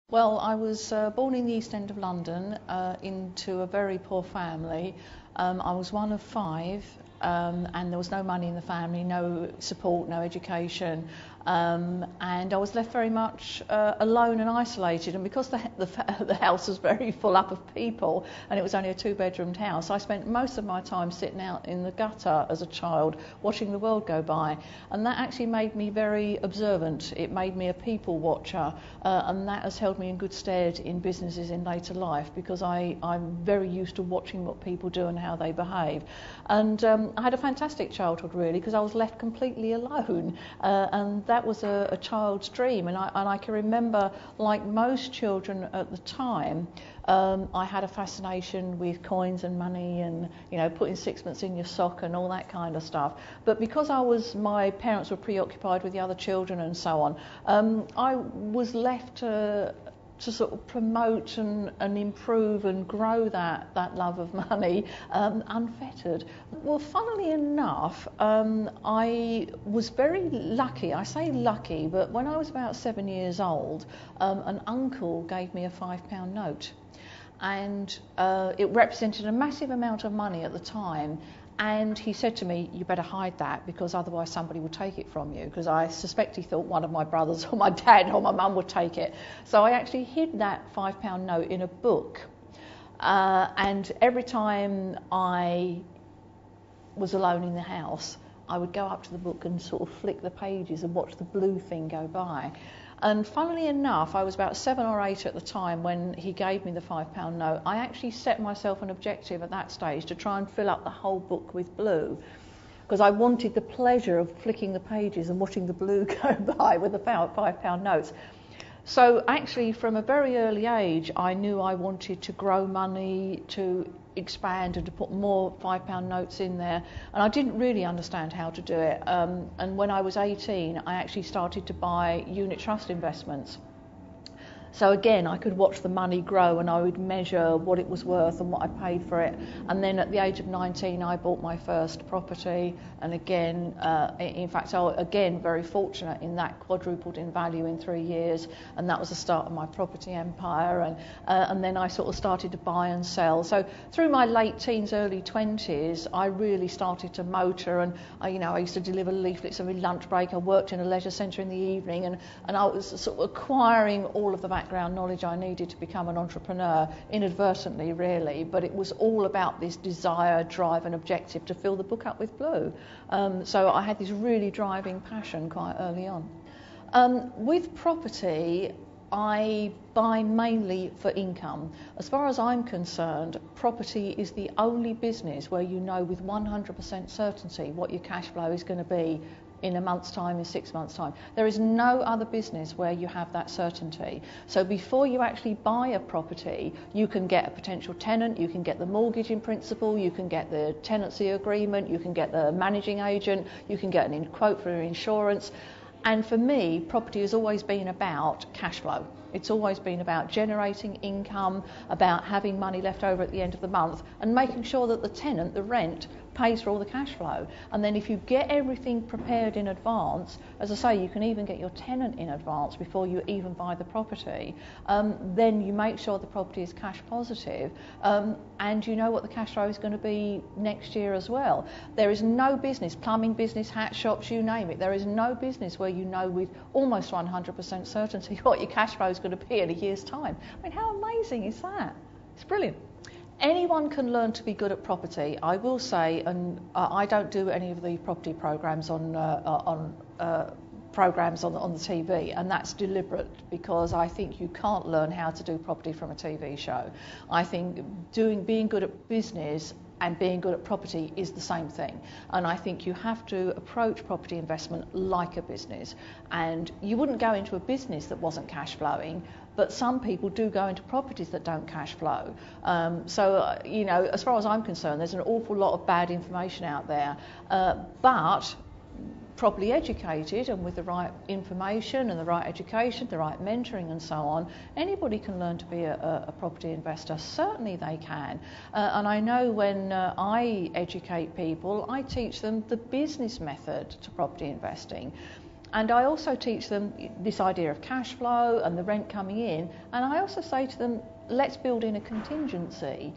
Well, I was born in the East End of London into a very poor family. I was one of five, and there was no money in the family, no support, no education, and I was left very much alone and isolated. And because the house was very full up of people, and it was only a two-bedroomed house, I spent most of my time sitting out in the gutter as a child, watching the world go by. And that actually made me very observant. It made me a people watcher, and that has held me in good stead in businesses in later life, because I'm very used to watching what people do and how they behave. And I had a fantastic childhood, really, because I was left completely alone, and that was a child's dream. And I can remember, like most children at the time, I had a fascination with coins and money and, you know, putting sixpence in your sock and all that kind of stuff. But because my parents were preoccupied with the other children and so on, I was left to sort of promote and improve and grow that love of money unfettered. Well, funnily enough, I was very lucky. I say lucky, but when I was about 7 years old, an uncle gave me a £5 note. And it represented a massive amount of money at the time. And he said to me, "You better hide that, because otherwise somebody will take it from you," because I suspect he thought one of my brothers or my dad or my mum would take it. So I actually hid that £5 note in a book. And every time I was alone in the house, I would go up to the book and sort of flick the pages and watch the blue thing go by. And funnily enough, I was about 7 or 8 at the time when he gave me the £5 note. I actually set myself an objective at that stage to try and fill up the whole book with blue, because I wanted the pleasure of flicking the pages and watching the blue go by with the £5 notes. So actually, from a very early age, I knew I wanted to grow money, to expand and to put more £5 notes in there, and I didn't really understand how to do it. And when I was 18, I actually started to buy unit trust investments. So again, I could watch the money grow, and I would measure what it was worth and what I paid for it. And then at the age of 19, I bought my first property. And again, in fact, I was again very fortunate in that quadrupled in value in 3 years. And that was the start of my property empire. And then I sort of started to buy and sell. So through my late teens, early 20s, I really started to motor. And I used to deliver leaflets every lunch break. I worked in a leisure centre in the evening, and I was sort of acquiring all of the background knowledge I needed to become an entrepreneur, inadvertently really, but it was all about this desire, drive and objective to fill the book up with blue. So I had this really driving passion quite early on. With property, I buy mainly for income. As far as I'm concerned, property is the only business where you know with 100% certainty what your cash flow is going to be in a month's time, in 6 months' time. There is no other business where you have that certainty. So before you actually buy a property, you can get a potential tenant, you can get the mortgage in principle, you can get the tenancy agreement, you can get the managing agent, you can get a quote for insurance. And for me, property has always been about cash flow. It's always been about generating income, about having money left over at the end of the month, and making sure that the tenant, the rent, pays for all the cash flow. And then if you get everything prepared in advance, as I say, you can even get your tenant in advance before you even buy the property, then you make sure the property is cash positive, and you know what the cash flow is going to be next year as well. There is no business, plumbing business, hat shops, you name it, there is no business where you know with almost 100% certainty what your cash flow is going to be in a year's time. I mean, how amazing is that? It's brilliant. Anyone can learn to be good at property. I will say, and I don't do any of the property programs on the TV, and that's deliberate, because I think you can't learn how to do property from a TV show. I think being good at business and being good at property is the same thing. And I think you have to approach property investment like a business. And you wouldn't go into a business that wasn't cash flowing, but some people do go into properties that don't cash flow. So, as far as I'm concerned, there's an awful lot of bad information out there. But properly educated and with the right information and the right education, the right mentoring and so on, anybody can learn to be a property investor. Certainly they can. And I know when I educate people, I teach them the business method to property investing. And I also teach them this idea of cash flow and the rent coming in. And I also say to them, let's build in a contingency.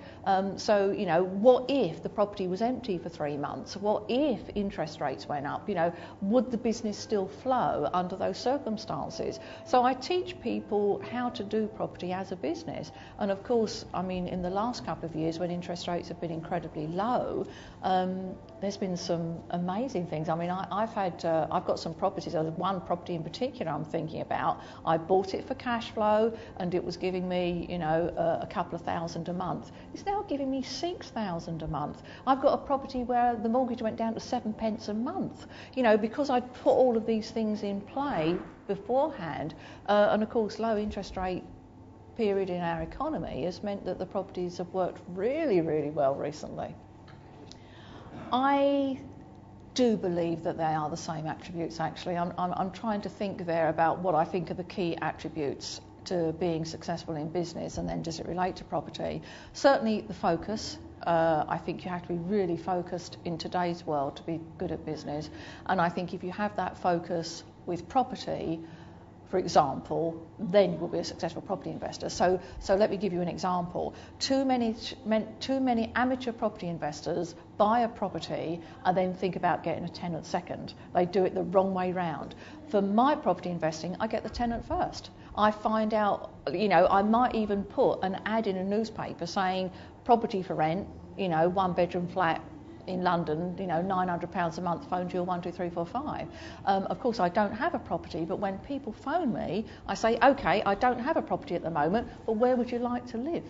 So, you know, what if the property was empty for 3 months? What if interest rates went up? You know, would the business still flow under those circumstances? So I teach people how to do property as a business. And of course, I mean, in the last couple of years when interest rates have been incredibly low, there's been some amazing things. I mean, I've got some properties. There's one property in particular I'm thinking about. I bought it for cash flow and it was giving me, you know, a couple of thousand a month. It's now giving me 6,000 a month. I've got a property where the mortgage went down to 7 pence a month, you know, because I'd put all of these things in play beforehand. And of course, low interest rate period in our economy has meant that the properties have worked really, really well recently. I do believe that they are the same attributes, actually. I'm trying to think there about what I think are the key attributes to being successful in business, and then does it relate to property? Certainly the focus. I think you have to be really focused in today's world to be good at business, and I think if you have that focus with property, for example, then you will be a successful property investor. So let me give you an example. Too many amateur property investors buy a property and then think about getting a tenant second. They do it the wrong way round. For my property investing, I get the tenant first. I find out, you know, I might even put an ad in a newspaper saying property for rent, you know, 1-bedroom flat in London, you know, £900 a month, phone Gill 12345. Of course, I don't have a property, but when people phone me, I say, OK, I don't have a property at the moment, but where would you like to live?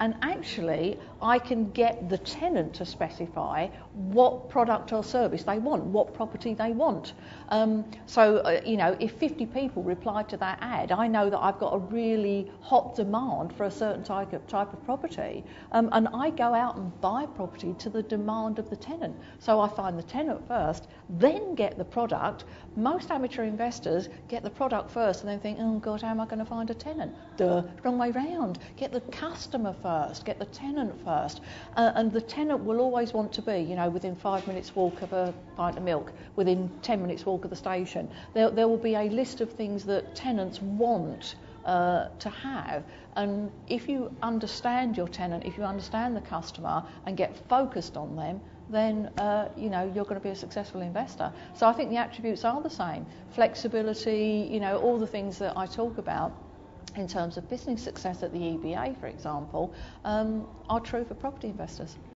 And actually, I can get the tenant to specify what product or service they want, what property they want. You know, if 50 people reply to that ad, I know that I've got a really hot demand for a certain type of property. And I go out and buy property to the demand of the tenant. So I find the tenant first, then get the product. Most amateur investors get the product first and then think, oh God, how am I going to find a tenant? Duh, wrong way round. Get the customer first, get the tenant first. And the tenant will always want to be, you know, within 5 minutes walk of a pint of milk, within 10 minutes walk of the station. There will be a list of things that tenants want to have, and if you understand your tenant, if you understand the customer and get focused on them, then you know, you're going to be a successful investor. So I think the attributes are the same. Flexibility, you know, all the things that I talk about in terms of business success at the EBA, for example, are true for property investors.